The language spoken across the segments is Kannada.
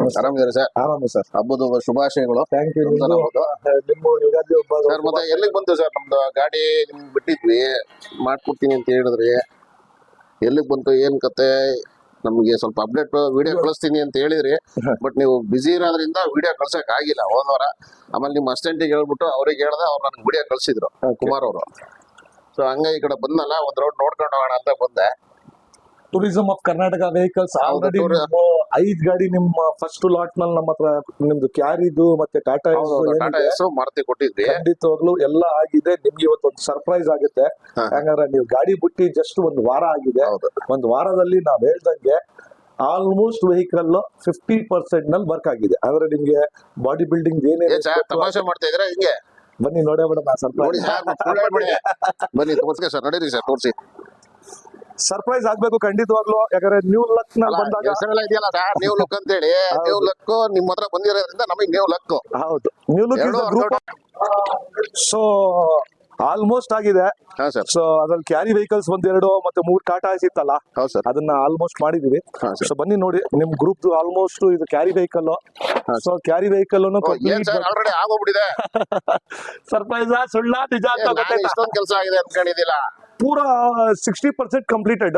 ನಮಸ್ತೆ. ಆರಾಮಿದ್ದಾರೆ ಸರ್? ಆರಾಮ ಸರ್. ಹಬ್ಬದ ಶುಭಾಶಯಗಳು. Thank you. ರಂಜಾನ್ ಹಬ್ಬದ. ನಿಮ್ಮ ಯುಗಾದಿ ಹಬ್ಬ ಸರ್ ಮತ್ತೆ ಎಲ್ಲಿಗೆ ಬಂತು ಸರ್? ನಮ್ದು ಗಾಡಿ ನಿಮ್ಗೆ ಬಿಟ್ಟಿದ್ವಿ, ಮಾಡ್ಕೊಡ್ತೀನಿ ಅಂತ ಹೇಳಿದ್ರಿ. ಎಲ್ಲಿಗೆ ಬಂತು, ಏನ್ ಕತೆ? ನಮ್ಗೆ ಸ್ವಲ್ಪ ಅಪ್ಡೇಟ್ ವಿಡಿಯೋ ಕಳಿಸ್ತೀನಿ ಅಂತ ಹೇಳಿದ್ರಿ, ಬಟ್ ನೀವು ಬಿಸಿ ಇರೋದ್ರಿಂದ ವಿಡಿಯೋ ಕಳ್ಸಕ್ ಆಗಿಲ್ಲ ಹೋದ್ವಾರ. ಆಮೇಲೆ ನಿಮ್ಮ ಅಸಿಸ್ಟೆಂಟಿಗೆ ಹೇಳ್ಬಿಟ್ಟು ಅವ್ರಿಗೆ ಹೇಳ್ದೆ, ಅವ್ರು ನನ್ಗೆ ವಿಡಿಯೋ ಕಳ್ಸಿದ್ರು, ಕುಮಾರ್ ಅವರು. ಸೊ ಹಂಗಾಗಿ ಈ ಕಡೆ ಬಂದಲ್ಲ, ಒಂದ್ ರೌಂಡ್ ನೋಡ್ಕೊಂಡು ಹೋಗೋಣ ಅಂತ ಬಂದೆ. Tourism of Karnataka vehicles already 5 ಗಾಡಿ ನಿಮ್ಮ ಫಸ್ಟ್ ಲಾಟ್ ನಲ್ಲಿ ನಮ್ಮ ಹತ್ರ ನಿಮ್ದು ಕ್ಯಾರಿದು ಮತ್ತೆ ಟಾಟಾ ಮಾರುತಿ ಕೊಟ್ಟಿದ್ವಿ. ಖಂಡಿತವಾಗ್ಲು ಎಲ್ಲ ಆಗಿದೆ. ನಿಮ್ಗೆ ಇವತ್ತು ಒಂದು ಸರ್ಪ್ರೈಸ್ ಆಗುತ್ತೆ. ಯಾಕಂದ್ರೆ ನೀವು ಗಾಡಿ ಬಿಟ್ಟು ಜಸ್ಟ್ ಒಂದು ವಾರ ಆಗಿದೆ. ಒಂದು ವಾರದಲ್ಲಿ ನಾವ್ ಹೇಳ್ದಂಗೆ ಆಲ್ಮೋಸ್ಟ್ ವೆಹಿಕಲ್ 50% ನಲ್ಲಿ ವರ್ಕ್ ಆಗಿದೆ. ಅಂದ್ರೆ ನಿಮ್ಗೆ ಬಾಡಿ ಬಿಲ್ಡಿಂಗ್ ಏನೇ ತಮಾಷೆ ಮಾಡ್ತಾ ಇದ್ರೆ ಹಿಂಗೆ ಬನ್ನಿ ನೋಡೇ ಬಿಡ. ಬನ್ನಿ ತೋರ್ಸ್ಕೆ ಸರ್, ನಡೀರಿ ಸರ್, ತೋರಿಸಿ. ಸರ್ಪ್ರೈಸ್ ಆಗ್ಬೇಕು ಖಂಡಿತವಾಗ್ಲು. ಯಾಕಂದ್ರೆ ನ್ಯೂ ಲಕ್ ನಲ್ಲಿ ಬಂದಾಗ ಇದೆಯಲ್ಲ ಸರ್, ನ್ಯೂ ಲುಕ್ ಅಂತ ಹೇಳಿ. ನ್ಯೂ ಲಕ್ ನಿಮ್ಮ ಹತ್ರ ಬಂದಿರೋದ್ರಿಂದ ನಮಗೆ ನ್ಯೂ ಲಕ್. ಹೌದು, new look group. So almost ಆಗಿದೆ. ಸೊ ಅದ್ರಲ್ಲಿ ಕ್ಯಾರಿ ವೆಹಿಕಲ್ಸ್ 1-2 ಮತ್ತೆ 3 ಟಾಟಾ ಇತ್ತಲ್ಲ, ಅದನ್ನ ಆಲ್ಮೋಸ್ಟ್ ಮಾಡಿದೀವಿ. ಸೊ ಬನ್ನಿ ನೋಡಿ, ನಿಮ್ ಗ್ರೂಪ್ ಆಲ್ಮೋಸ್ಟ್ ಇದು carry vehicle. So carry vehicle surprise ಸುಳ್ಳ ನಿಜ ಅಂತ ಕೆಲಸ ಆಗಿದೆ ಅನ್ಕೊಂಡಿದ್ದಿಲ್ಲ. ಪೂರಾ 60% ಕಂಪ್ಲೀಟೆಡ್.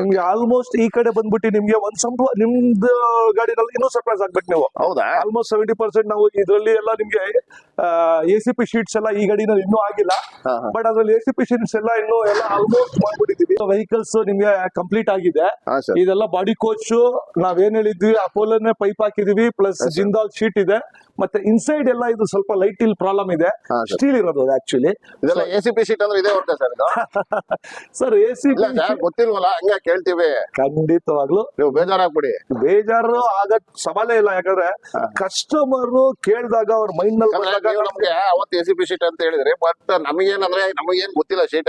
ನಿಮ್ಗೆ ಆಲ್ಮೋಸ್ಟ್ ಈ ಕಡೆ ಬಂದ್ಬಿಟ್ಟು ನಿಮ್ಗೆ ನಿಮ್ದು ಗಾಡಿನಲ್ಲಿ ಇನ್ನೂ ಸರ್ಪ್ರೈಸ್ ಆಗ್ಬೇಕು ನೀವು. ಹೌದಾ? ಆಲ್ಮೋಸ್ಟ್ 70% ನಾವು ಇದ್ರಲ್ಲಿ ಎಲ್ಲ ನಿಮ್ಗೆ ACP ಶೀಟ್ಸ್ ಎಲ್ಲ ಈ ಗಾಡಿನಲ್ಲಿ ಇನ್ನೂ ಆಗಿಲ್ಲ. ಬಟ್ ಅದ್ರಲ್ಲಿ ACP ಶೀಟ್ಸ್ ಎಲ್ಲ ಇನ್ನೂ ಎಲ್ಲ ಆಲ್ಮೋಸ್ಟ್ ಮಾಡ್ಬಿಟ್ಟಿದೀವಿ. ವೆಹಿಕಲ್ಸ್ ನಿಮ್ಗೆ ಕಂಪ್ಲೀಟ್ ಆಗಿದೆ. ಇದೆಲ್ಲ ಬಾಡಿ ಕೋಚ್ ನಾವೇನ್ ಹೇಳಿದ್ವಿ, ಅಪೋಲೋನೇ ಪೈಪ್ ಹಾಕಿದೀವಿ, ಪ್ಲಸ್ ಜಿಂದಾಲ್ ಶೀಟ್ ಇದೆ. ಮತ್ತೆ ಇನ್ಸೈಡ್ ಎಲ್ಲ ಇದು ಸ್ವಲ್ಪ ಲೈಟ್ ಇಲ್ಲಿ ಪ್ರಾಬ್ಲಮ್ ಇದೆ, ಸ್ಟೀಲ್ ಇರೋದು ಆಕ್ಚುಲಿ. ಇದೆಲ್ಲ ACP ಶೀಟ್ ಅಂದ್ರೆ ಇದೆ ಹೊರಟ ಸರ್? ಸರ್ ACP ಗೊತ್ತಿಲ್ವಲ್ಲ, ಹಂಗ ಕೇಳ್ತೀವಿ. ಖಂಡಿತವಾಗ್ಲು ನೀವು ಬೇಜಾರಾಗ್ಬಿಡಿ. ಬೇಜಾರು ಆಗಕ್ ಸವಾಲೇ ಇಲ್ಲ. ಯಾಕಂದ್ರೆ ಕಸ್ಟಮರ್ ಕೇಳಿದಾಗ ಅವ್ರ ಮೈಂಡ್ ನಲ್ಲಿ ನಮ್ಗೆ ಅವತ್ತು ACP ಶೀಟ್ ಅಂತ ಹೇಳಿದ್ರಿ, ಬಟ್ ನಮಗೇನಂದ್ರೆ ನಮಗೇನ್ ಗೊತ್ತಿಲ್ಲ ಶೀಟ್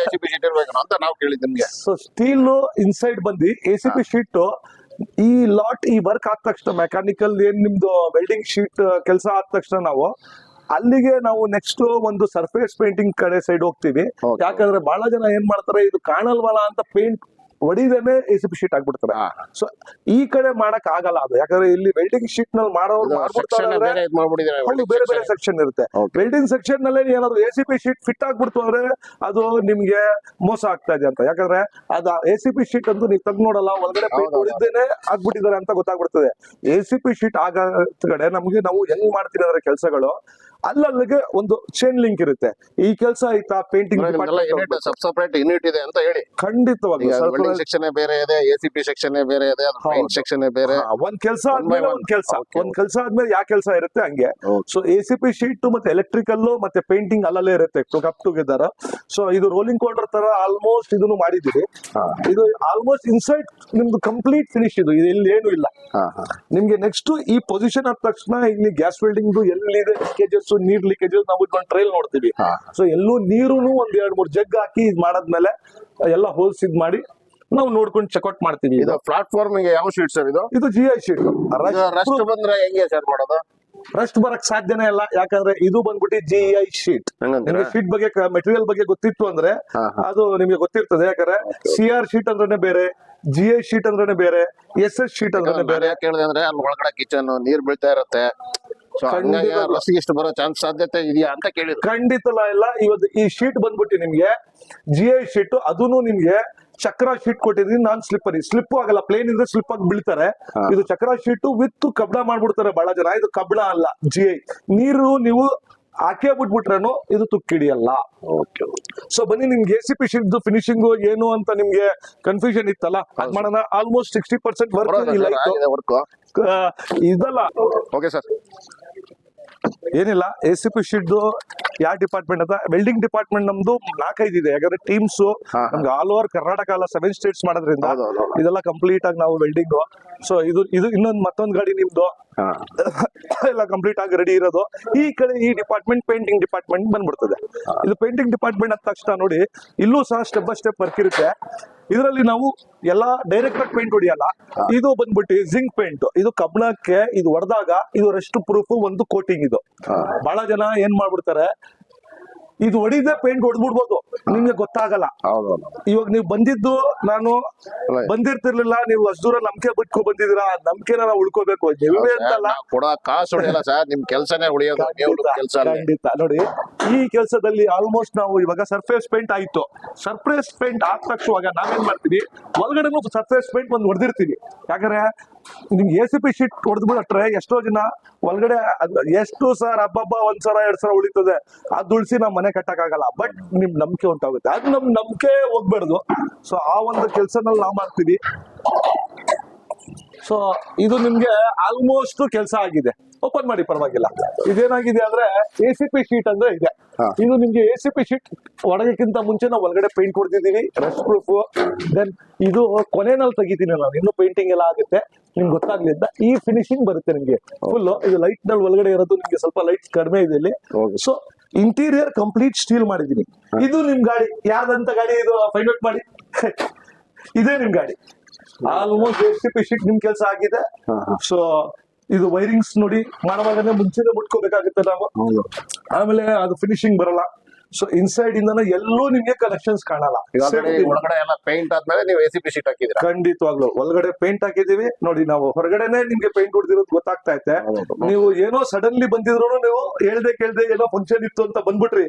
ACP ಶೀಟ್ ಇರ್ಬೇಕು ಅಂತ ನಾವು ಕೇಳಿದ್ ನಿಮ್ಗೆ. ಸೊ ಸ್ಟೀಲ್ ಇನ್ಸೈಡ್ ಬಂದು ACP ಶೀಟ್ ಈ ಲಾಟ್ ಈ ವರ್ಕ್ ಆದ ತಕ್ಷಣ, ಮೆಕ್ಯಾನಿಕಲ್ ಏನ್ ನಿಮ್ದು ವೆಲ್ಡಿಂಗ್ ಶೀಟ್ ಕೆಲಸ ಆದ ತಕ್ಷಣ ನಾವು ಅಲ್ಲಿಗೆ ನಾವು ನೆಕ್ಸ್ಟ್ ಒಂದು ಸರ್ಫೇಸ್ ಪೇಂಟಿಂಗ್ ಕಡೆ ಸೈಡ್ ಹೋಗ್ತೀವಿ. ಯಾಕಂದ್ರೆ ಬಹಳ ಜನ ಏನ್ ಮಾಡ್ತಾರೆ, ಇದು ಕಾಣಲ್ವಲ್ಲ ಅಂತ ಪೇಂಟ್ ಹೊಡಿದೇನೆ ACP ಶೀಟ್ ಆಗ್ಬಿಡ್ತಾರೆ. ಸೊ ಈ ಕಡೆ ಮಾಡಕ್ ಆಗಲ್ಲ ಅದು. ಯಾಕಂದ್ರೆ ಇಲ್ಲಿ ವೆಲ್ಡಿಂಗ್ ಶೀಟ್ ನಲ್ಲಿ ಮಾಡೋರು ಬೇರೆ ಬೇರೆ ಸೆಕ್ಷನ್ ಇರುತ್ತೆ. ವೆಲ್ಡಿಂಗ್ ಸೆಕ್ಷನ್ ನಲ್ಲಿ ಏನಾದ್ರು ACP ಶೀಟ್ ಫಿಟ್ ಆಗ್ಬಿಡ್ತು ಅಂದ್ರೆ ಅದು ನಿಮ್ಗೆ ಮೋಸ ಆಗ್ತಾ ಇದೆ ಅಂತ. ಯಾಕಂದ್ರೆ ಅದು ACP ಶೀಟ್ ಅಂತೂ ನೀವು ತೆಗ್ ನೋಡಲ್ಲ, ಒಳಗಡೆ ಪೇಂಟ್ ಹೊಡಿದೇನೆ ಆಗ್ಬಿಟ್ಟಿದ್ದಾರೆ ಅಂತ ಗೊತ್ತಾಗ್ಬಿಡ್ತದೆ. ACP ಶೀಟ್ ಆಗ ಕಡೆ ನಮ್ಗೆ ನಾವು ಹೆಂಗ್ ಮಾಡ್ತೀವಿ ಅಂದ್ರೆ ಕೆಲಸಗಳು ಅಲ್ಲಲ್ಲಿಗೆ ಒಂದು ಚೈನ್ ಲಿಂಕ್ ಇರುತ್ತೆ. ಈ ಕೆಲಸ ಆಯ್ತಾ, ಪೇಂಟಿಂಗ್ ಸಪರೇಟ್ ಯೂನಿಟ್ ಇದೆ ಅಂತ ಹೇಳಿ. ಖಂಡಿತವಾಗಿ ಸೆಕ್ಷನ್ ಬೇರೆ ಇದೆ, ACP ಸೆಕ್ಷನ್ ಬೇರೆ ಇದೆ, ಸೆಕ್ಷನ್ ಬೇರೆ. ಒಂದ್ ಕೆಲಸ ಆದ್ಮೇಲೆ ಒಂದ್ ಕೆಲಸ ಆದ್ಮೇಲೆ ಯಾವ ಕೆಲಸ ಇರುತ್ತೆ ಹಂಗೆ. ಸೊ ACP ಶೀಟ್ ಮತ್ತೆ ಎಲೆಕ್ಟ್ರಿಕಲ್ ಮತ್ತೆ ಪೇಂಟಿಂಗ್ ಅಲ್ಲಲ್ಲೇ ಇರುತ್ತೆ ಅಪ್ ಟುಗೆದರ್. ಸೊ ಇದು ರೋಲಿಂಗ್ ಕೌಂಟರ್ ತರ ಆಲ್ಮೋಸ್ಟ್ ಇದನ್ನು ಮಾಡಿದೀವಿ. ಇದು ಆಲ್ಮೋಸ್ಟ್ ಇನ್ಸೈಡ್ ನಿಮ್ದು ಕಂಪ್ಲೀಟ್ ಫಿನಿಶ್. ಇದು ಇಲ್ಲಿ ಏನು ಇಲ್ಲ ನಿಮ್ಗೆ. ನೆಕ್ಸ್ಟ್ ಈ ಪೊಸಿಷನ್ ಆದ ತಕ್ಷಣ ಇಲ್ಲಿ ಗ್ಯಾಸ್ ವೆಲ್ಡಿಂಗ್ ಎಲ್ಲಿದೆ ಲೀಕೇಜಸ್, ನೀರ್ ಲೀಕೇಜಸ್ ನಾವು ಒಂದು ಟ್ರೈಲ್ ನೋಡ್ತೀವಿ. ಸೊ ಎಲ್ಲೂ ನೀರು ಒಂದ್ 2-3 ಜಗ್ ಹಾಕಿ ಇದ್ ಮಾಡದ್ಮೇಲೆ ಎಲ್ಲ ಹೋಲ್ಸ್ ಇದ್ ಮಾಡಿ ನಾವು ನೋಡ್ಕೊಂಡು ಚೆಕ್ಔಟ್ ಮಾಡ್ತೀವಿ. ಇದು ಪ್ಲಾಟ್ಫಾರ್ಮ್ ಯಾವ ಶೀಟ್ ಸರ್? ಇದು GI ಶೀಟ್. ರಸ್ಟ್ ಬಂದ್ರೆ ಹೆಂಗೆ ಸರ್ ಮಾಡೋದು? ರಸ್ಟ್ ಬರಕ್ ಸಾಧ್ಯನೇ ಇಲ್ಲ. ಯಾಕಂದ್ರೆ ಇದು ಬಂದ್ಬಿಟ್ಟು GI ಶೀಟ್. ನಿಮ್ಗೆ ಶೀಟ್ ಬಗ್ಗೆ, ಮೆಟೀರಿಯಲ್ ಬಗ್ಗೆ ಗೊತ್ತಿತ್ತು ಅಂದ್ರೆ ಅದು ನಿಮ್ಗೆ ಗೊತ್ತಿರ್ತದೆ. ಯಾಕಂದ್ರೆ CR ಶೀಟ್ ಅಂದ್ರೇನೆ ಬೇರೆ, GI ಶೀಟ್ ಅಂದ್ರೇನೆ ಬೇರೆ, SS ಶೀಟ್ ಅಂದ್ರೇನೆ ಬೇರೆ. ಕೇಳಿದೆ ಅಂದ್ರೆ ಅಲ್ಲಿ ಒಳಗಡೆ ಕಿಚನ್ ನೀರ್ ಬೀಳ್ತಾ ಇರುತ್ತೆ, ಎಷ್ಟು ಬರೋ ಚಾನ್ಸ್ ಸಾಧ್ಯತೆ ಇದೆಯಾ ಅಂತ ಕೇಳಿದ್ರು. ಖಂಡಿತ ಇಲ್ಲ. ಇವತ್ತು ಈ ಶೀಟ್ ಬಂದ್ಬಿಟ್ಟು ನಿಮ್ಗೆ GI ಶೀಟ್, ಅದನ್ನು ನಿಮ್ಗೆ ಚಕ್ರ ಶೀಟ್ ಕೊಟ್ಟಿದೀನಿ. ನಾನ್ ಸ್ಲಿಪ್ ಆಗಲ್ಲ, ಪ್ಲೇನ್ ಇದ್ರೆ ಸ್ಲಿಪ್ ಆಗಿ ಬೀಳ್ತಾರೆ. ಇದು ಚಕ್ರ ಶೀಟ್ ವಿತ್ ಕಬ್ಣ ಮಾಡ್ಬಿಡ್ತಾರೆ ಬಹಳ ಜನ. ಇದು ಕಬ್ಣ ಅಲ್ಲ, GI. ನೀರು ನೀವು ಹಾಕೇ ಬಿಟ್ಬಿಟ್ರೇನು ಇದು ತುಕ್ಕಿಡಿಯಲ್ಲ. ಸೊ ಬನ್ನಿ, ನಿಮ್ಗೆ ACP ಶೀಟ್ ಫಿನಿಶಿಂಗ್ ಏನು ಅಂತ ನಿಮ್ಗೆ ಕನ್ಫ್ಯೂಷನ್ ಇತ್ತಲ್ಲ, ಅದ್ ಮಾಡೋಣ. ಆಲ್ಮೋಸ್ಟ್ 60% ವರ್ಕ್ ಇದಲ್ಲ. ಓಕೆ ಸರ್, ಏನಿಲ್ಲ. ACP ಶೀಟ್ ಯಾವ ಡಿಪಾರ್ಟ್ಮೆಂಟ್ ಅಂತ, ವೆಲ್ಡಿಂಗ್ ಡಿಪಾರ್ಟ್ಮೆಂಟ್ ನಮ್ದು 4-5 ಇದೆ. ಯಾಕಂದ್ರೆ ಟೀಮ್ಸ್ ನಮ್ಗೆ ಆಲ್ ಓವರ್ ಕರ್ನಾಟಕ ಅಲ್ಲ, 7 ಸ್ಟೇಟ್ಸ್ ಮಾಡೋದ್ರಿಂದ ಇದೆಲ್ಲ ಕಂಪ್ಲೀಟ್ ಆಗಿ ನಾವು ವೆಲ್ಡಿಂಗ್. ಸೊ ಇದು ಇನ್ನೊಂದು ಮತ್ತೊಂದು ಗಾಡಿ ನಿಮ್ದು ಎಲ್ಲ ಕಂಪ್ಲೀಟ್ ಆಗಿ ರೆಡಿ ಇರೋದು. ಈ ಕಡೆ ಈ ಡಿಪಾರ್ಟ್ಮೆಂಟ್ ಪೇಂಟಿಂಗ್ ಡಿಪಾರ್ಟ್ಮೆಂಟ್ ಬಂದ್ಬಿಡ್ತದೆ. ಇದು ಪೇಂಟಿಂಗ್ ಡಿಪಾರ್ಟ್ಮೆಂಟ್ ಅಂದ ತಕ್ಷಣ ನೋಡಿ, ಇಲ್ಲೂ ಸಹ ಸ್ಟೆಪ್ ಬೈ ಸ್ಟೆಪ್ ವರ್ಕ್ ಇರುತ್ತೆ. ಇದರಲ್ಲಿ ನಾವು ಎಲ್ಲ ಡೈರೆಕ್ಟ್ ಆಗಿ ಪೇಂಟ್ ಹೊಡಿಯಲ್ಲ. ಇದು ಬಂದ್ಬಿಟ್ಟು ಜಿಂಕ್ ಪೇಂಟ್. ಇದು ಕಬ್ಣಕ್ಕೆ ಇದು ಹೊಡೆದಾಗ ಇದು ರೆಸ್ಟ್ ಪ್ರೂಫ್ ಒಂದು ಕೋಟಿಂಗ್. ಇದು ಬಹಳ ಜನ ಏನ್ ಮಾಡ್ಬಿಡ್ತಾರೆ, ಇದು ಹೊಡಿದೆ ಪೇಂಟ್ ಹೊಡೆದ್ಬಿಡ್ಬೋದು, ನಿಮ್ಗೆ ಗೊತ್ತಾಗಲ್ಲ. ಹೌದೌದು. ಇವಾಗ ನೀವು ಬಂದಿದ್ದು, ನಾನು ಬಂದಿರ್ತಿರ್ಲಿಲ್ಲ, ನೀವು ಅಷ್ಟು ದೂರ ನಂಬಿಕೆ ಬಿಟ್ಕೊ ಬಂದಿದ್ದೀರಾ, ನಂಬಿಕೆನ ನಾವು ಉಳ್ಕೋಬೇಕು. ನೀವೇ ಅಂತಲ್ಲ, ಕೊಡೋ ಕಾಸು ಉಳಿಯಲ್ಲ ಸರ್, ನಿಮ್ ಕೆಲ್ಸನೇ ಉಳಿಯೋದು. ಕೆಲಸ ಖಂಡಿತ. ನೋಡಿ, ಈ ಕೆಲಸದಲ್ಲಿ ಆಲ್ಮೋಸ್ಟ್ ನಾವು ಇವಾಗ ಸರ್ಫೇಸ್ ಪೇಂಟ್ ಆಯ್ತು. ಸರ್ಫೇಸ್ ಪೇಂಟ್ ಆದ ತಕ್ಷಣ ನಾವೇನ್ ಮಾಡ್ತೀವಿ, ಒಳಗಡೆನೂ ಸರ್ಫೇಸ್ ಪೇಂಟ್ ಒಂದು ಹೊಡೆದಿರ್ತೀವಿ. ಯಾಕಂದ್ರೆ ನಿಮ್ಗೆ ACP ಶೀಟ್ ಹೊಡೆದ್ಬಿಟ್ರೆ ಎಷ್ಟೋ ಜನ ಒಳಗಡೆ ಎಷ್ಟು ಸರ್ ಹಬ್ಬ 1,000 2,000 ಉಳಿತದೆ, ಅದು ಉಳಿಸಿ ನಾವು ಮನೆ ಕಟ್ಟಕ್ಕಾಗಲ್ಲ. ಬಟ್ ನಿಮ್ ನಂಬಿಕೆ ಉಂಟಾಗುತ್ತೆ, ಅದು ನಮ್ ನಂಬಿಕೆ ಹೋಗ್ಬೇಡ್ದು. ಸೊ ಆ ಒಂದು ಕೆಲ್ಸನಲ್ಲಿ ನಾವು ಮಾಡ್ತೀವಿ. ಸೊ ಇದು ನಿಮ್ಗೆ ಆಲ್ಮೋಸ್ಟ್ ಕೆಲಸ ಆಗಿದೆ. ಓಪನ್ ಮಾಡಿ, ಪರವಾಗಿಲ್ಲ. ಇದೇನಾಗಿದೆ ಅಂದ್ರೆ ACP ಶೀಟ್ ಅಂದ್ರೆ ಇದೆ. ಇದು ನಿಮ್ಗೆ ACP ಶೀಟ್ ಒಳಗಕ್ಕಿಂತ ಮುಂಚೆ ನಾವು ಒಳಗಡೆ ಪೇಂಟ್ ಹೊಡೆದಿದ್ದೀವಿ, ರಸ್ಟ್ ಪ್ರೂಫ್. ದೆನ್ ಇದು ಕೊನೆನಲ್ಲಿ ತೆಗಿತೀನಿ ನಾನು, ಇನ್ನು ಪೇಂಟಿಂಗ್ ಎಲ್ಲ ಆಗುತ್ತೆ. ನಿಮ್ಗೆ ಗೊತ್ತಾಗ್ಲಿದ್ದ ಈ ಫಿನಿಶಿಂಗ್ ಬರುತ್ತೆ ನಿಮ್ಗೆ ಫುಲ್. ಇದು ಲೈಟ್ ನಲ್ಲಿ ಒಳಗಡೆ ಇರೋದು, ನಿಮ್ಗೆ ಸ್ವಲ್ಪ ಲೈಟ್ ಕಡಿಮೆ ಇದೆ ಇಲ್ಲಿ. ಸೊ ಇಂಟೀರಿಯರ್ ಕಂಪ್ಲೀಟ್ ಸ್ಟೀಲ್ ಮಾಡಿದೀನಿ. ಇದು ನಿಮ್ ಗಾಡಿ ಯಾವ್ದಂತ ಗಾಡಿ, ಇದು ಫೈಂಡ್ ಔಟ್ ಮಾಡಿ. ಇದೇ ನಿಮ್ ಗಾಡಿ. ಆಲ್ಮೋಸ್ಟ್ ACP ಶೀಟ್ ನಿಮ್ ಕೆಲಸ ಆಗಿದೆ. ಸೊ ಇದು ವೈರಿಂಗ್ಸ್ ನೋಡಿ, ಮಾಡುವಾಗನೇ ಮುಂಚೆನೆ ಮುಟ್ಕೋಬೇಕಾಗುತ್ತೆ ನಾವು, ಆಮೇಲೆ ಅದು ಫಿನಿಶಿಂಗ್ ಬರಲ್ಲ. ಸೊ ಇನ್ಸೈಡ್ ಇಂದ ಎಲ್ಲೂ ನಿಮ್ಗೆ ಕನೆಕ್ಷನ್ಸ್ ಕಾಣಲ್ಲ. ಒಳಗಡೆ ಎಲ್ಲ ಪೇಂಟ್ ಆದ್ಮೇಲೆ ನೀವು ACP ಶೀಟ್ ಹಾಕಿದ್ರೆ ಖಂಡಿತವಾಗ್ಲು ಒಳಗಡೆ ಪೇಂಟ್ ಹಾಕಿದೀವಿ ನೋಡಿ. ನಾವು ಹೊರಗಡೆನೆ ನಿಮ್ಗೆ ಪೇಂಟ್ ಹೊಡೆದಿರೋದು ಗೊತ್ತಾಗ್ತಾ ಐತೆ. ನೀವು ಏನೋ ಸಡನ್ಲಿ ಬಂದಿದ್ರು, ನೀವು ಹೇಳ್ದೆ ಕೇಳ್ದೆ ಏನೋ ಫಂಕ್ಷನ್ ಇತ್ತು ಅಂತ ಬಂದ್ಬಿಟ್ರಿ,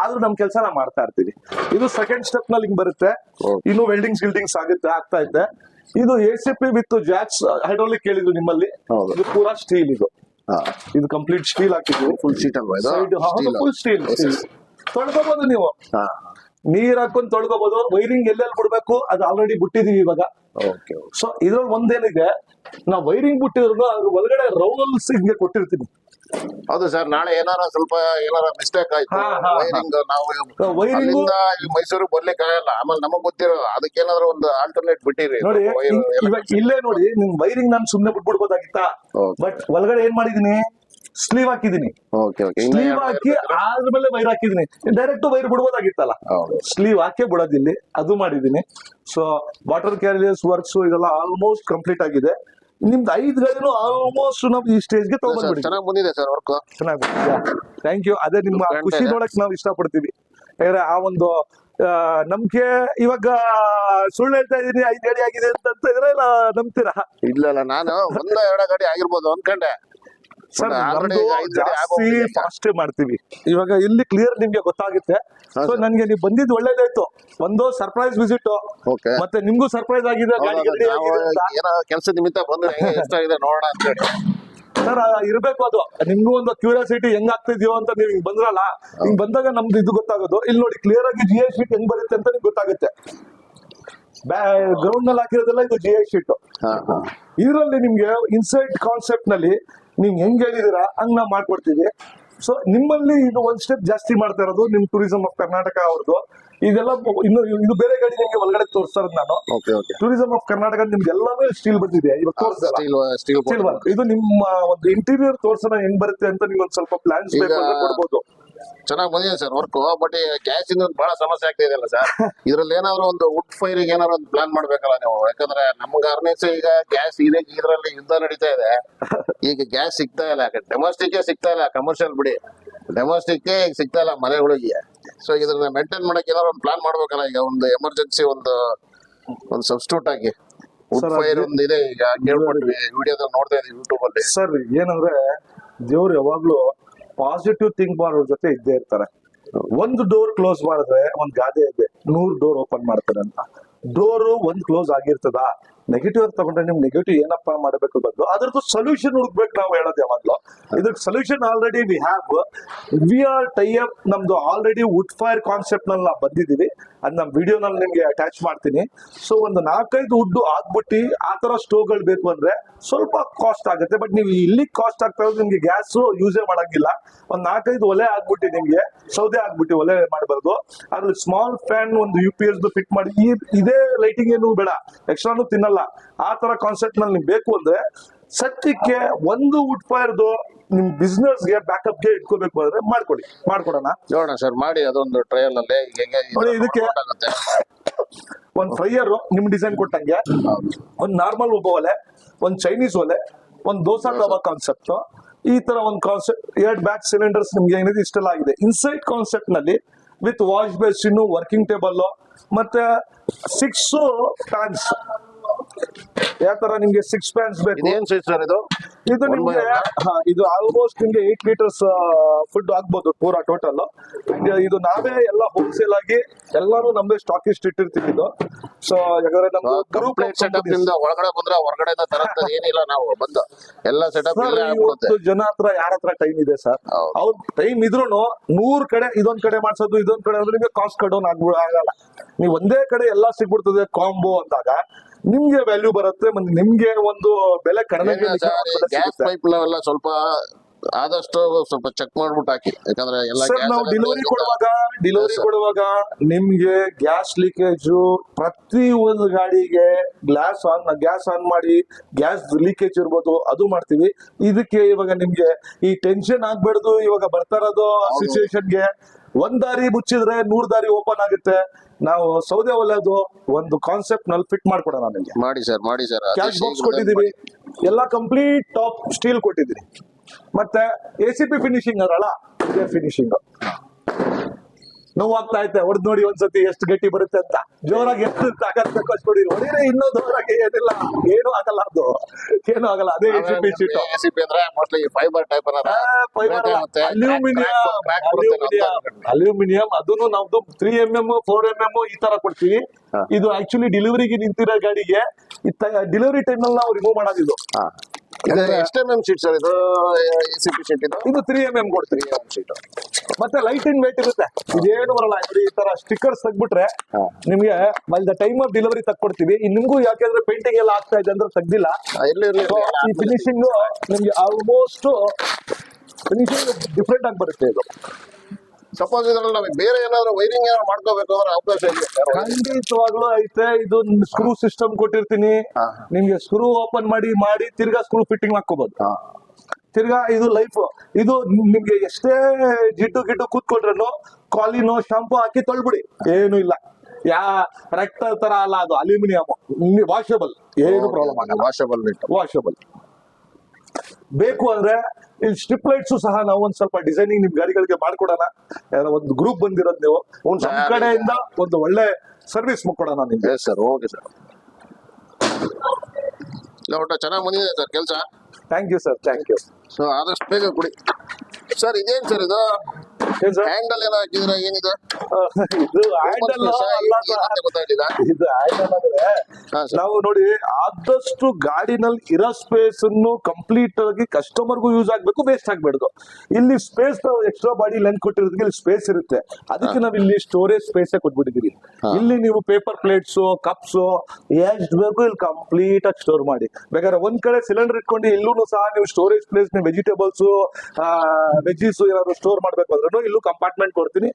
ಆದ್ರೂ ನಮ್ ಕೆಲಸ ನಾವು ಮಾಡ್ತಾ ಇರ್ತೀವಿ. ಇದು ಸೆಕೆಂಡ್ ಸ್ಟೆಪ್ ನಲ್ಲಿ ಹಿಂಗ್ ಬರುತ್ತೆ. ಇನ್ನು ವೆಲ್ಡಿಂಗ್ಸ್ ಆಗುತ್ತೆ, ಆಗ್ತಾ ಐತೆ. ಇದು ACP ವಿತ್ ಜಾಕ್ಸ್ ಹೈಡ್ರಾಲಿಕ್ ಕೇಳಿದ್ರು ನಿಮ್ಮಲ್ಲಿ. ಇದು ಪೂರಾ ಸ್ಟೀಲ್. ಇದು ಕಂಪ್ಲೀಟ್ ಸ್ಟೀಲ್ ಹಾಕಿದ್ವಿ. ಫುಲ್ ಶೀಟ್ ಅಲ್ವಾ ಇದು? Full steel. ತೊಳ್ಕೋಬಹುದು ನೀವು, ನೀರ್ ಹಾಕೊಂಡು ತೊಳ್ಕೋಬಹುದು. ವೈರಿಂಗ್ ಎಲ್ಲೆಲ್ಲಿ ಬಿಡ್ಬೇಕು ಅದು ಆಲ್ರೆಡಿ ಬಿಟ್ಟಿದೀವಿ ಇವಾಗ. ಸೊ ಇದ್ರಲ್ಲಿ ಒಂದೇನಿದೆ, ನಾವು ವೈರಿಂಗ್ ಬಿಟ್ಟಿದ್ರು ಅದ್ರ ಒಳಗಡೆ ರೌಲ್ಸ್ ಹಿಂಗೆ ಕೊಟ್ಟಿರ್ತೀನಿ. ಹೌದು ಸರ್, ನಾಳೆ ಏನಾರ ಮಿಸ್ಟೇಕ್ ಆಯ್ತು, ವೈರಿಂಗ್ ಮೈಸೂರಿಗೆ ಬರ್ಲಿಕ್ಕೆ ಆಗಲ್ಲ, ಆಮೇಲೆ ನಮಗ್ ಗೊತ್ತಿರೋ ಅದಕ್ಕೇನಾದ್ರು ಒಂದು ಆಲ್ಟರ್ನೇಟ್ ಬಿಟ್ಟಿರಿ ನೋಡಿ. ಇವಾಗ ಇಲ್ಲೇ ನೋಡಿ, ನಿಮ್ ವೈರಿಂಗ್ ನಾನು ಸುಮ್ನೆ ಬಿಟ್ಬಿಡ್ಬೋದಾಗಿತ್ತಾ, ಬಟ್ ಒಳಗಡೆ ಏನ್ ಮಾಡಿದೀನಿ, ಸ್ಲೀವ್ ಹಾಕಿದೀನಿ. ಸ್ಲೀವ್ ಹಾಕಿ ಆದ್ಮೇಲೆ ವೈರ್ ಹಾಕಿದೀನಿ. ಡೈರೆಕ್ಟ್ ವೈರ್ ಬಿಡ್ಬೋದಾಗಿತ್ತಲ್ಲ, ಸ್ಲೀವ್ ಹಾಕಿ ಬಿಡೋದಿಲ್ಲಿ, ಅದು ಮಾಡಿದೀನಿ. ಸೊ ವಾಟರ್ ಕ್ಯಾರಿಯರ್ಸ್ ವರ್ಕ್ಸ್ ಇದೆಲ್ಲ ಆಲ್ಮೋಸ್ಟ್ ಕಂಪ್ಲೀಟ್ ಆಗಿದೆ. ನಿಮ್ದು 5 ಗಾಡಿನೂ ಆಲ್ಮೋಸ್ಟ್ ನಾವು ಈ ಸ್ಟೇಜ್ಗೆ ತಗೊಂಡ್ಬಿಡಿ. ಚೆನ್ನಾಗಿ ಬಂದಿದೆ ಸರ್ ವರ್ಕ್. ಚೆನ್ನಾಗಿ, ಥ್ಯಾಂಕ್ ಯು. ಅದೇ ನಿಮ್ಮ ಖುಷಿ ನೋಡಕ್ ನಾವು ಇಷ್ಟಪಡ್ತೀವಿ. ಯಾಕಂದ್ರೆ ಆ ಒಂದು ನಂಬಿಕೆ, ಇವಾಗ ಸುಳ್ಳು ಹೇಳ್ತಾ ಇದೀನಿ 5 ಗಾಡಿ ಆಗಿದೆ ಅಂತ ಇದ್ರೆ ನಂಬ್ತೀರಾ? ಇಲ್ಲ, ನಾನು 1-2 ಗಾಡಿ ಆಗಿರ್ಬೋದು ಅನ್ಕೊಂಡೆ ಸರ್. ಜಾಸ್ತಿ ಫಾಸ್ಟ್ ಮಾಡ್ತೀವಿ. ಇವಾಗ ಇಲ್ಲಿ ಕ್ಲಿಯರ್ ನಿಮ್ಗೆ ಗೊತ್ತಾಗುತ್ತೆ. ಸೊ ನನ್ಗೆ ನೀವು ಬಂದಿದ್ದು ಒಳ್ಳೇದಾಯ್ತು. ಒಂದು ಸರ್ಪ್ರೈಸ್ ವಿಸಿಟ್, ಮತ್ತೆ ನಿಮ್ಗೂ ಸರ್ಪ್ರೈಸ್ ಆಗಿದೆ. ಕೆಲಸ ನಿಮಿತ್ತ ಬಂದ್ರೆ ಎಷ್ಟಾಗಿದೆ ನೋಡೋಣ ಅಂತ ಹೇಳಿ ಸರ್ ಇರ್ಬೇಕು. ಅದು ನಿಮ್ಗೂ ಒಂದು ಕ್ಯೂರಿಯಾಸಿಟಿ, ಹೆಂಗ್ ಆಗ್ತಿದ್ಯೋ ಅಂತ. ನೀವು ಹಿಂಗ್ ಬಂದ್ರಲ್ಲ, ಹಿಂಗ್ ಬಂದಾಗ ನಮ್ದು ಇದು ಗೊತ್ತಾಗೋದು. ಇಲ್ಲಿ ನೋಡಿ, ಕ್ಲಿಯರ್ ಆಗಿ GI ಶೀಟ್ ಹೆಂಗ್ ಬರುತ್ತೆ ಅಂತ ನಿಮ್ಗೆ ಗೊತ್ತಾಗುತ್ತೆ. ಗ್ರೌಂಡ್ ನಲ್ಲಿ ಹಾಕಿರೋದೆಲ್ಲ ಇದು GI ಶೀಟ್. ಇದರಲ್ಲಿ ನಿಮ್ಗೆ ಇನ್ಸೈಡ್ ಕಾನ್ಸೆಪ್ಟ್ ನಲ್ಲಿ ನೀವ್ ಹೆಂಗ್ ಹೇಳಿದೀರಾ ಹಂಗ್ ನಾವ್ ಮಾಡ್ಕೊಡ್ತೀವಿ. ಸೊ ನಿಮ್ಮಲ್ಲಿ ಇದು ಒಂದ್ ಸ್ಟೆಪ್ ಜಾಸ್ತಿ ಮಾಡ್ತಾ ಇರೋದು ನಿಮ್ ಟೂರಿಸಂ ಆಫ್ ಕರ್ನಾಟಕ ಅವ್ರದ್ದು. ಇದೆಲ್ಲ ಇನ್ನು ಇದು ಬೇರೆ ಗಾಡಿ ನಿಮ್ಗೆ ಒಳಗಡೆ ತೋರಿಸ್ತಾ ಇರೋದು ನಾನು. ಟೂರಿಸಂ ಆಫ್ ಕರ್ನಾಟಕ ನಿಮ್ಗೆ ಎಲ್ಲಾನು ಸ್ಟೀಲ್ ಬಂದಿದೆ. ಇವಾಗ ತೋರಿಸ್ತಾ ಇದು ನಿಮ್ಮ ಒಂದು ಇಂಟೀರಿಯರ್ ತೋರ್ಸೋಣ ಹೆಂಗ್ ಬರುತ್ತೆ ಅಂತ ನಿಮ್ಗೆ ಒಂದ್ ಸ್ವಲ್ಪ ಪ್ಲಾನ್ಸ್ ಬೇಕು ಅಂತ ಕೊಡ್ಬೋದು. ಚೆನ್ನಾಗಿ ಬಂದಿದೆ ಸರ್ ವರ್ಕ್. ಬಟ್ ಗ್ಯಾಸ್ ಇಂದ ಬಹಳ ಸಮಸ್ಯೆ ಆಗ್ತಾ ಇದೆಯಲ್ಲ ಸರ್. ಇದ್ರಲ್ಲಿ ಏನಾದ್ರು ಒಂದು ವುಡ್ ಫೈರಿಗೆ ಏನಾದ್ರು ಒಂದು ಪ್ಲಾನ್ ಮಾಡ್ಬೇಕಲ್ಲ ನೀವು? ಯಾಕಂದ್ರೆ ನಮ್ಗೆ ಅರ್ನೇಸ್ ಈಗ ಗ್ಯಾಸ್ ಇದ್ರಲ್ಲಿ ಯುದ್ಧ ನಡೀತಾ ಇದೆ. ಈಗ ಗ್ಯಾಸ್ ಸಿಗ್ತಾ ಇಲ್ಲ, ಡೊಮೆಸ್ಟಿಕ್ ಸಿಗ್ತಾ ಇಲ್ಲ, ಕಮರ್ಷಿಯಲ್ ಬಿಡಿ, ಡೊಮೆಸ್ಟಿಕ್ ಸಿಗ್ತಾ ಇಲ್ಲ ಮನೆಗಳಿಗೆ. ಸೊ ಇದನ್ನ ಮೇಂಟೈನ್ ಮಾಡಕ್ಕೆ ಏನಾದ್ರು ಒಂದು ಪ್ಲಾನ್ ಮಾಡ್ಬೇಕಲ್ಲ. ಈಗ ಒಂದು ಎಮರ್ಜೆನ್ಸಿ ಒಂದು ಸಬ್ಸ್ಟಿಟ್ಯೂಟ್ ಆಗಿ ವುಡ್ ಫೈರ್ ಒಂದು ಇದೆ. ಈಗ ಕೇಳ್ಕೊಂಡ್ವಿ, ವಿಡಿಯೋದಲ್ಲಿ ನೋಡ್ತಾ ಇದೀವಿ ಯೂಟ್ಯೂಬ್ ಅಲ್ಲಿ. ಸರ್ ಏನಂದ್ರೆ, ದೇವ್ರು ಯಾವಾಗ್ಲೂ ಪಾಸಿಟಿವ್ ಥಿಂಕ್ ಮಾಡೋರ್ ಜೊತೆ ಇದ್ದೇ ಇರ್ತಾರೆ. ಒಂದು ಡೋರ್ ಕ್ಲೋಸ್ ಮಾಡಿದ್ರೆ ಒಂದ್ ಗಾದೆ ಇದೆ, 100 ಡೋರ್ ಓಪನ್ ಮಾಡ್ತಾರೆ ಅಂತ. ಡೋರು ಒಂದ್ ಕ್ಲೋಸ್ ಆಗಿರ್ತದ, ನೆಗೆಟಿವ್ ತಗೊಂಡ್ರೆ ನಿಮ್ ನೆಗೆಟಿವ್ ಏನಪ್ಪಾ ಮಾಡಬೇಕು ಬಂದು ಅದ್ರದ್ದು ಸೊಲ್ಯೂಷನ್ ಹುಡುಕ್ಬೇಕು. ನಾವು ಹೇಳೋದು ಯಾವಾಗ್ಲೂ ಇದಕ್ಕೆ solution already we are tie up. ನಮ್ದು ಆಲ್ರೆಡಿ ವುಡ್ ಫೈರ್ ಕಾನ್ಸೆಪ್ಟ್ ನಲ್ಲಿ ನಾವು ಬಂದಿದೀವಿ. ಅದ್ ನಮ್ ವಿಡಿಯೋ ನಲ್ಲಿ ನಿಮ್ಗೆ ಅಟ್ಯಾಚ್ ಮಾಡ್ತೀನಿ. ಸೊ ಒಂದು 4-5 ವುಡ್ ಹಾಕ್ಬಿಟ್ಟು ಆ ತರ ಸ್ಟೋವ್ಗಳು ಬೇಕು ಅಂದ್ರೆ ಸ್ವಲ್ಪ ಕಾಸ್ಟ್ ಆಗುತ್ತೆ. ಬಟ್ ನೀವು ಇಲ್ಲಿ ಕಾಸ್ಟ್ ಆಗ್ತಾ ಇರೋದು ನಿಮ್ಗೆ ಗ್ಯಾಸ್ ಯೂಸೇ ಮಾಡಂಗಿಲ್ಲ. ಒಂದ್ 4-5 ಒಲೆ ಆಗ್ಬಿಟ್ಟು ನಿಮ್ಗೆ ಸೌದೆ ಆಗ್ಬಿಟ್ಟು ಒಲೆ ಮಾಡಬಾರ್ದು. ಅದ್ರಲ್ಲಿ ಸ್ಮಾಲ್ ಫ್ಯಾನ್ ಒಂದು UPS ಫಿಟ್ ಮಾಡಿ, ಇದೇ ಲೈಟಿಂಗ್ ಏನು ಬೇಡ, ಎಕ್ಸ್ಟ್ರಾನು ತಿನ್ನಲ್ಲ. ಆ ತರ ಕಾನ್ಸೆಪ್ಟ್ ನಲ್ಲಿ ನಿಮ್ಗೆ ಬೇಕು ಅಂದ್ರೆ ಸದ್ಯಕ್ಕೆ ಒಂದು ವುಡ್ ಫೈರ್ದು ನಿಮ್ ಬಿಸ್ನೆಸ್ ಗೆ ಬ್ಯಾಕಪ್ ಗೆ ಇಟ್ಕೋಬೇಕು ಅಂದ್ರೆ ಮಾಡ್ಕೊಡೋಣ ನೋಡೋಣ ಸರ್. ಮಾಡಿ ಅದೊಂದು ಟ್ರಯಲ್ ಅಲ್ಲಿ ನೋಡಿ. ಇದಕ್ಕೆ ಒಂದ್ ಫ್ರೈಯರ್ ನಿಮ್ ಡಿಸೈನ್ ಕೊಟ್ಟಂಗೆ, ಒಂದ್ ನಾರ್ಮಲ್ ಒಲೆ, ಒಂದ್ ಚೈನೀಸ್ ಒಲೆ, ಒಂದ್ ದೋಸಾ ತವಾ ಕಾನ್ಸೆಪ್ಟ್, ಈ ತರ ಒಂದ್ ಕಾನ್ಸೆಪ್ಟ್, 2 ಬ್ಯಾಕ್ ಸಿಲಿಂಡರ್ಸ್ ನಿಮ್ಗೆ ಏನಿದೆ ಇಷ್ಟೆಲ್ಲ ಆಗಿದೆ. ಇನ್ಸೈಡ್ ಕಾನ್ಸೆಪ್ಟ್ ನಲ್ಲಿ with wash basin, working table, ಮತ್ತೆ 6 ಫ್ಯಾನ್ಸ್. ಯಾವ ತರ ನಿಮ್ಗೆ 6 ಫ್ಯಾನ್ಸ್ ಬೇಕು? ಇದೇನ್ ಸೈಜ್ ಸರ್ ಇದು? ಇದು ನಿಮ್ಗೆ ಇದು ಆಲ್ಮೋಸ್ಟ್ ನಿಮ್ಗೆ 8 ಲೀಟರ್ಸ್ ಫುಡ್ ಆಗ್ಬೋದು ಪೂರಾ ಟೋಟಲ್. ಇದು ನಾವೇ ಎಲ್ಲ ಹೋಲ್ಸೇಲ್ ಆಗಿ ಎಲ್ಲಾನು ನಮ್ದೇ ಸ್ಟಾಕಿಸ್ಟ್ ಇಟ್ಟಿರ್ತೀವಿ ಇದು. ಸೊ ಯಾಕಂದ್ರೆ ನಮ್ದು ಗ್ರೂಪ್ ಸೆಟಪ್ ಇಂದ ಒಳಗಡೆ ಬಂದ್ರೆ ಹೊರಗಡೆ ತರದ್ ಏನಿಲ್ಲ, ನಾವು ಬಂದು ಎಲ್ಲ ಸೆಟಪ್ ಇವತ್ತು ಜನ ಹತ್ರ ಯಾರ ಹತ್ರ ಟೈಮ್ ಇದೆ ಸರ್? ಅವ್ರ ಟೈಮ್ ಇದ್ರು 100 ಕಡೆ ಇದೊಂದ್ ಕಡೆ ಮಾಡ್ಸೋದು ಇದೊಂದ್ ಕಡೆ ಅಂದ್ರೆ ನಿಮ್ಗೆ ಕಾಸ್ಟ್ ಕಡೌನ್ ಆಗಲ್ಲ. ನೀವು ಒಂದೇ ಕಡೆ ಎಲ್ಲಾ ಸಿಗ್ಬಿಡ್ತದೆ ಕಾಂಬೋ ಅಂದಾಗ ನಿಮ್ಗೆ ವ್ಯಾಲ್ಯೂ ಬರುತ್ತೆ, ಮತ್ತೆ ನಿಮ್ಗೆ ಒಂದು ಬೆಲೆ ಕಡಿಮೆ. ಗ್ಯಾಸ್ ಪೈಪ್ ಎಲ್ಲ ಸ್ವಲ್ಪ ಆದಷ್ಟು ಸ್ವಲ್ಪ ಚೆಕ್ ಮಾಡ್ಬಿಟ್ಟು ಹಾಕಿ, ಯಾಕಂದ್ರೆ ಎಲ್ಲ ನಾವು ಡೆಲಿವರಿ ಕೊಡುವಾಗ ನಿಮ್ಗೆ ಗ್ಯಾಸ್ ಲೀಕೇಜ್ ಪ್ರತಿ ಒಂದು ಗಾಡಿಗೆ ಗ್ಯಾಸ್ ಆನ್ ಮಾಡಿ ಗ್ಯಾಸ್ ಲೀಕೇಜ್ ಇರ್ಬೋದು ಅದು ಮಾಡ್ತೀವಿ. ಇದಕ್ಕೆ ಇವಾಗ ನಿಮ್ಗೆ ಈ ಟೆನ್ಷನ್ ಆಗ್ಬೇಡ್ದು. ಇವಾಗ ಬರ್ತಾ ಇರೋದು ಸಿಚುವೇಶನ್ಗೆ ಒಂದ್ ದಾರಿ ಮುಚ್ಚಿದ್ರೆ 100 ದಾರಿ ಓಪನ್ ಆಗುತ್ತೆ. ನಾವು ಸೌದೆ ಒಲೆದು ಒಂದು ಕಾನ್ಸೆಪ್ಟ್ ನಲ್ಲಿ ಫಿಟ್ ಮಾಡ್ಕೊಡೋಣ ನಿಮ್ಗೆ. ಮಾಡಿ ಸರ್ ಕ್ಯಾಶ್ ಬಾಕ್ಸ್ ಕೊಟ್ಟಿದೀವಿ, ಎಲ್ಲ ಕಂಪ್ಲೀಟ್ ಟಾಪ್ ಸ್ಟೀಲ್ ಕೊಟ್ಟಿದ್ದೀವಿ. ಮತ್ತೆ ACP ಫಿನಿಶಿಂಗ್ ಅದಲ್ಲ, ಇದೇ ಫಿನಿಶಿಂಗ್. ನೋವಾಗ್ತಾ ಐತೆ ಹೊಡೆದ್ ನೋಡಿ ಒಂದ್ಸತಿ ಎಷ್ಟು ಗಟ್ಟಿ ಬರುತ್ತೆ ಅಂತ. ಜೋರಾಗಿ ಎಷ್ಟು ತಾಕತ್ತು ಅಷ್ಟು ಹೊಡಿರಿ, ಹೊಡಿರಿ ಇನ್ನೂ ಜೋರಾಗಿ. ಏನಿಲ್ಲ, ಏನು ಆಗಲ್ಲ, ಅದು ಏನು ಆಗಲ್ಲ. ಅದೇ ACP ಶೀಟ್. ACP ಅಂದ್ರೆ ಮೋಸ್ಟ್ಲಿ ಫೈಬರ್ ಟೈಪ್ ಅಲ್ಯೂಮಿನಿಯಂ. ಅದನ್ನು ನಾವು 3mm 4mm ಈ ತರ ಕೊಡ್ತೀವಿ. ಇದು ಆಕ್ಚುಲಿ ಡೆಲಿವರಿಗೆ ನಿಂತಿರೋ ಗಾಡಿಗೆ ಡೆಲಿವರಿ ಟೈಮ್ ನಲ್ಲಿ ನಾವು ರಿಮೂವ್ ಮಾಡೋದಿದು. ಎಷ್ಟು mm ಶೀಟ್ ಸರ್ ಇದು? ACP ಶೀಟ್ ಇದು 3mm ಕೊಡ್ತೀವಿ ಶೀಟ್. ಮತ್ತೆ ಲೈಟ್ ಇನ್ ವೇಟ್ ಇರುತ್ತೆ, ಇದೇನು ಬರಲ್ಲ. ಈ ತರ ಸ್ಟಿಕ್ಕರ್ಸ್ ತೆಗ್ಬಿಟ್ರೆ ನಿಮ್ಗೆ by the time of delivery ತಕ್ಕೊಡ್ತೀವಿ. ನಿಮ್ಗೂ ಯಾಕೆಂದ್ರೆ ಪೇಂಟಿಂಗ್ ಎಲ್ಲ ಆಗ್ತಾ ಇದೆ ಅಂದ್ರೆ ತೆಗ್ದಿಲ್ಲ. ಈ ಫಿನಿಶಿಂಗ್ ನಿಮ್ಗೆ ಆಲ್ಮೋಸ್ಟ್ ಫಿನಿಶಿಂಗ್ ಡಿಫ್ರೆಂಟ್ ಆಗಿ ಬರುತ್ತೆ ಇದು. ಸಪೋಸ್ ಇದ್ರಲ್ಲಿ ನಮಗೆ ಬೇರೆ ಏನಾದ್ರು ವೈರಿಂಗ್ ಏನಾದ್ರು ಮಾಡ್ಕೋಬೇಕು ಅಂದ್ರೆ ಅವಕಾಶ ಇದೆ? ಖಂಡಿತವಾಗ್ಲೂ ಐತೆ. ಇದು ಸ್ಕ್ರೂ ಸಿಸ್ಟಮ್ ಕೊಟ್ಟಿರ್ತೀನಿ ನಿಮ್ಗೆ. ಸ್ಕ್ರೂ ಓಪನ್ ಮಾಡಿ ತಿರ್ಗಾ ಸ್ಕ್ರೂ ಫಿಟ್ಟಿಂಗ್ ಮಾಡ್ಕೋಬಹುದು. ತಿರ್ಗಾ ಇದು ಲೈಫ್. ಇದು ನಿಮ್ಗೆ ಎಷ್ಟೇ ಜಿಡ್ಡು ಕೂತ್ಕೊಂಡ್ರು ಕಾಲಿನೋ ಶಾಂಪು ಹಾಕಿ ತೊಳ್ಬಿಡಿ, ಏನು ಇಲ್ಲ. ರೆಕ್ಟರ್ ತರ ಅಲ್ಲ, ಅದು ಅಲ್ಯೂಮಿನಿಯಂ, ವಾಷಬಲ್, ಏನು ಪ್ರಾಬ್ಲಮ್ ಆಗಲ್ಲ. ವಾಷಬಲ್ ಬೇಕು ಅಂದ್ರೆ ಇಲ್ಲಿ ಸ್ಟ್ರಿಪ್ ಲೈಟ್ಸ್ ಸಹ ನಾವು ಒಂದ್ ಸ್ವಲ್ಪ ಡಿಸೈನಿಂಗ್ ನಿಮ್ ಗಾಡಿಗಳಿಗೆ ಮಾಡ್ಕೊಡೋಣ. ಒಂದು ಗ್ರೂಪ್ ಬಂದಿರೋದು ನೀವು, ನಮ್ ಕಡೆಯಿಂದ ಒಂದು ಒಳ್ಳೆ ಸರ್ವಿಸ್ ಮಾಡ್ಕೊಡೋಣ ನಿಮ್ಗೆ. ಸರ್ ಓಕೆ ಸರ್, ಒಟ್ಟು ಚೆನ್ನಾಗಿ ಬಂದಿದೆ ಸರ್ ಕೆಲಸ. Thank you sir, thank you. So ಆದಷ್ಟು ಬೇಗ ಕೊಡಿ ಸರ್. ಇದೇನ್ ಸರ್ ಇದು? ಹ್ಯಾಂಡಲ್ ಏನೋ ಹಾಕಿದ್ರೆ ಏನಿದೆ? ಇದು ಹ್ಯಾಂಡಲ್ ಇದು ಹ್ಯಾಂಡಲ್ ಅಂದ್ರೆ ನಾವು ನೋಡಿ ಆದಷ್ಟು ಗಾಡಿನಲ್ಲಿ ಇರೋ ಸ್ಪೇಸ್ ಅನ್ನು ಕಂಪ್ಲೀಟ್ ಆಗಿ ಕಸ್ಟಮರ್ಗೂ ಯೂಸ್ ಆಗ್ಬೇಕು, ವೇಸ್ಟ್ ಆಗ್ಬೇಡ್ದು. ಇಲ್ಲಿ ಸ್ಪೇಸ್ ನಾವು ಎಕ್ಸ್ಟ್ರಾ ಬಾಡಿ ಲೆಂತ್ ಕೊಟ್ಟಿರೋದಕ್ಕೆ ಇಲ್ಲಿ ಸ್ಪೇಸ್ ಇರುತ್ತೆ. ಅದಕ್ಕೆ ನಾವು ಇಲ್ಲಿ ಸ್ಟೋರೇಜ್ ಸ್ಪೇಸ್ ಕೊಟ್ಬಿಟ್ಟಿದೀವಿ. ಇಲ್ಲಿ ನೀವು ಪೇಪರ್ ಪ್ಲೇಟ್ಸ್, ಕಪ್ಸ್ ಎಷ್ಟು ಬೇಕು ಇಲ್ಲಿ ಕಂಪ್ಲೀಟ್ ಆಗಿ ಸ್ಟೋರ್ ಮಾಡಿ. ಬೇಕಾದ್ರೆ ಒಂದ್ ಕಡೆ ಸಿಲಿಂಡರ್ ಇಟ್ಕೊಂಡು ಇಲ್ಲೂ ಸಹ ನೀವು ಸ್ಟೋರೇಜ್ ಪ್ಲೇಸ್ ವೆಜಿಟೇಬಲ್ಸ್ ವೆಜ್ಜೀಸ್ ಏನಾದ್ರು ಸ್ಟೋರ್ ಮಾಡ್ಬೇಕು ಅಂದ್ರೆ ಇಲ್ಲೂ ಕಂಪಾರ್ಟ್ಮೆಂಟ್ ಕೊಡ್ತೀನಿ.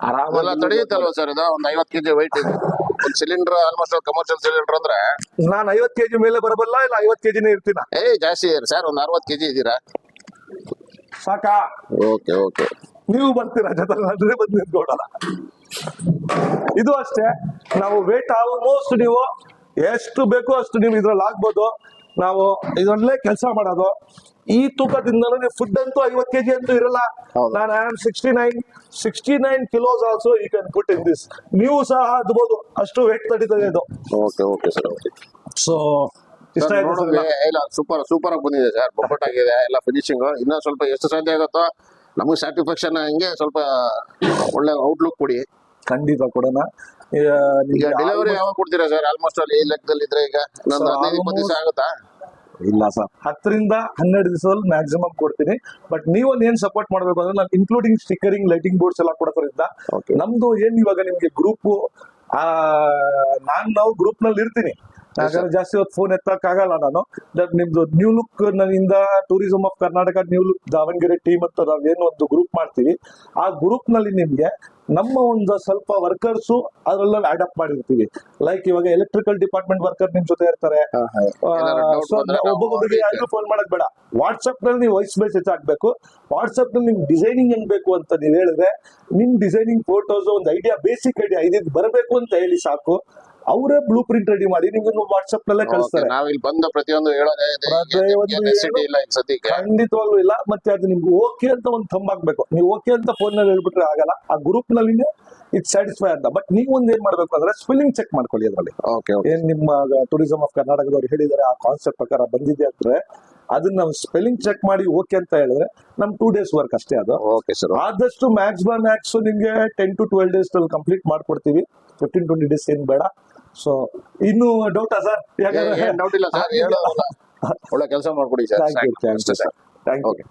ಆರಾಮೆಲ್ಲ ತಡೆಯುತ್ತಲ್ವಾ ಸರ್ ಇದು? ಒಂದು 50 kg ವೈಟ್ ಒಂದು ಸಿಲಿಂಡರ್, ಆಲ್ಮೋಸ್ಟ್ ಕಮರ್ಷಿಯಲ್ ಸಿಲಿಂಡರ್ ಅಂದ್ರೆ ನಾನು 50 kg ಮೇಲೆ ಬರಬಲ್ಲ, ಇಲ್ಲ 50 kg ಇರ್ತೀನ. ಜಾಸ್ತಿ ಸರ್, ಒಂದು 60 kg ಇದ್ದೀರಾ? ಸಾಕಾ? Okay okay. ನೀವು ಬರ್ತೀರಾ ಜೊತೆ ಅಂದ್ರೆ ಬಂದು ನಿಂತ್ಕೊಡಲ್ಲ. ಇದು ಅಷ್ಟೇ, ನಾವು ವೇಟ್ ಆಲ್ಮೋಸ್ಟ್ ನೀವು ಎಷ್ಟು ಬೇಕೋ ಅಷ್ಟು ನೀವು ಇದ್ರಲ್ಲಿ ಆಗ್ಬೋದು. ನಾವು ಇದರಲ್ಲೇ ಕೆಲಸ ಮಾಡೋದು. ಈ ತೂಕದಿಂದ ಫುಡ್ ಅಂತೂ 50 kg ಅಂತೂ ಇರಲ್ಲ. ನಾನು I am 69 kilos also you can put in this. ನೀವು ಸಹ ಅದ್ಬೋದು, ಅಷ್ಟು ವೇಟ್ ತಡೀತದೆ ಇದು. Okay okay sir, okay. So ಇಷ್ಟ ಇಲ್ಲ, ಸೂಪರ್ ಆಗಿ ಬಂದಿದೆ ಸರ್, ಬೊಬ್ಬಟ್ ಆಗಿದೆ ಎಲ್ಲ ಫಿನಿಶಿಂಗ್. ಇನ್ನೂ ಸ್ವಲ್ಪ ಎಷ್ಟು ಸಾಧ್ಯ ಆಗುತ್ತೋ ನಮಗೆ ಸ್ಯಾಟಿಸ್ಫ್ಯಾಕ್ಷನ್ ಹಂಗೆ ಸ್ವಲ್ಪ ಒಳ್ಳೆ ಔಟ್ಲುಕ್ ಕೊಡಿ. ಖಂಡಿತ ಕೊಡೋಣ. ಈಗ ಡೆಲಿವರಿ ಯಾವಾಗ ಕೊಡ್ತೀರಾ ಸರ್? ಆಲ್ಮೋಸ್ಟ್ ಅಲ್ಲಿ ಈ ಲೆಕ್ಕದಲ್ಲಿ ಇದ್ರೆ ಈಗ ನಂದು 15-20 ದಿವಸ ಆಗುತ್ತಾ? ಇಲ್ಲ ಸರ್, 10 ರಿಂದ 12 ದಿವಸದಲ್ಲಿ ಮ್ಯಾಕ್ಸಿಮಮ್ ಕೊಡ್ತೀನಿ. ಬಟ್ ನೀವೊಂದು ಏನ್ ಸಪೋರ್ಟ್ ಮಾಡ್ಬೇಕು ಅಂದ್ರೆ ನಾನು ಇನ್ಕ್ಲೂಡಿಂಗ್ ಸ್ಟಿಕ್ಕರಿಂಗ್, ಲೈಟಿಂಗ್ ಬೋರ್ಡ್ಸ್ ಎಲ್ಲ ಕೊಡೋದ್ರಿಂದ ನಮ್ದು ಏನ್ ಇವಾಗ ನಿಮ್ಗೆ ಗ್ರೂಪ್ ನಾವು ಗ್ರೂಪ್ ನಲ್ಲಿ ಇರ್ತೀನಿ. ಹಾಗಾದ್ರೆ ಜಾಸ್ತಿ ಹೊತ್ತು ಫೋನ್ ಎತ್ತಕ್ಕಾಗಲ್ಲ ನಾನು. ನಿಮ್ದು ನ್ಯೂ ಲುಕ್ ನನ್ನಿಂದ tourism of Karnataka new look Davanagere team ಅಂತ ನಾವೇನು ಒಂದು ಗ್ರೂಪ್ ಮಾಡ್ತೀವಿ. ಆ ಗ್ರೂಪ್ ನಲ್ಲಿ ನಿಮ್ಗೆ ನಮ್ಮ ಒಂದು ಸ್ವಲ್ಪ ವರ್ಕರ್ಸ್ ಅದ್ರಲ್ಲ ಅಡಾಪ್ಟ್ ಮಾಡಿರ್ತೀವಿ. ಲೈಕ್ ಇವಾಗ ಎಲೆಕ್ಟ್ರಿಕಲ್ ಡಿಪಾರ್ಟ್ಮೆಂಟ್ ವರ್ಕರ್ ನಿಮ್ ಜೊತೆ ಇರ್ತಾರೆ. ಒಬ್ಬೊಬ್ಬರಿಗೆ ಯಾರಿಗೂ ಫೋನ್ ಮಾಡಕ್ ಬೇಡ, ವಾಟ್ಸ್ಆಪ್ ನಲ್ಲಿ ನೀವು ವಾಯ್ಸ್ ಮೆಸೇಜ್ ಹಾಕ್ಬೇಕು. ವಾಟ್ಸ್ಆಪ್ ನಲ್ಲಿ ನಿಮ್ಗೆ ಡಿಸೈನಿಂಗ್ ಹೆಂಗ್ ಬೇಕು ಅಂತ ನೀವು ಹೇಳಿದ್ರೆ ನಿಮ್ ಡಿಸೈನಿಂಗ್ ಫೋಟೋಸ್ ಒಂದು ಐಡಿಯಾ, ಬೇಸಿಕ್ ಐಡಿಯಾ ಇದು ಬರಬೇಕು ಅಂತ ಹೇಳಿ ಸಾಕು. ಅವರೇ ಬ್ಲೂ ಪ್ರಿಂಟ್ ರೆಡಿ ಮಾಡಿ ನಿಮ್ಗೆ ವಾಟ್ಸ್ಆಪ್ ನಲ್ಲೇ ಕಳಿಸ್ತಾರೆ. ನಾವ್ ಇಲ್ಲಿ ಬಂದ ಪ್ರತಿಯೊಂದು ಹೇಳೋದೇ ಪ್ರತಿಯೊಂದು ನೆಸಿಟಿ ಇಲ್ಲ ಈಗ ಸದ್ಯಕ್ಕೆ. ಖಂಡಿತವಾಗ್ಲೂ ಇಲ್ಲ. ಮತ್ತೆ ಅದು ನಿಮ್ಗೆ ಓಕೆ ಅಂತ ಒಂದು ಥಂಬ್ ಹಾಕ್ಬೇಕು. ನೀವು ಓಕೆ ಅಂತ ಫೋನ್ ನಲ್ಲಿ ಹೇಳ್ಬಿಟ್ರೆ ಆಗಲ್ಲ. ಆ ಗ್ರೂಪ್ ನಲ್ಲಿ ಇಟ್ ಸ್ಯಾಟಿಸ್ಫೈ ಅಂತ. ಬಟ್ ನೀವು ಒಂದ್ ಏನ್ ಮಾಡ್ಬೇಕು ಅಂದ್ರೆ ಸ್ಪೆಲ್ಲಿಂಗ್ ಚೆಕ್ ಮಾಡ್ಕೊಳ್ಳಿ ಅದ್ರಲ್ಲಿ. ಏನ್ ನಿಮ್ಮ ಟೂರಿಸಂ ಆಫ್ ಕರ್ನಾಟಕದವ್ರು ಹೇಳಿದಾರೆ ಆ ಕಾನ್ಸೆಪ್ಟ್ ಪ್ರಕಾರ ಬಂದಿದೆ ಅಂದ್ರೆ ಅದನ್ನ ನಾವು ಸ್ಪೆಲ್ಲಿಂಗ್ ಚೆಕ್ ಮಾಡಿ ಓಕೆ ಅಂತ ಹೇಳಿದ್ರೆ ನಮ್ 2 days ವರ್ಕ್ ಅಷ್ಟೇ ಅದು. Okay sir. ಆದಷ್ಟು ಮ್ಯಾಕ್ಸ್ ಬೈ ಮ್ಯಾಕ್ಸ್ ನಿಮ್ಗೆ 10 to 12 days ನಲ್ಲಿ ಕಂಪ್ಲೀಟ್ ಮಾಡ್ಕೊಡ್ತೀವಿ. 15-20 days ಏನ್ ಬೇಡ. ಸೊ ಇನ್ನು ಡೌಟಾ ಸರ್? ಡೌಟ್ ಇಲ್ಲ ಸರ್, ಒಳ್ಳೆ ಕೆಲಸ ಮಾಡ್ಕೊಡಿ sir. Thank you. Okay, thank you.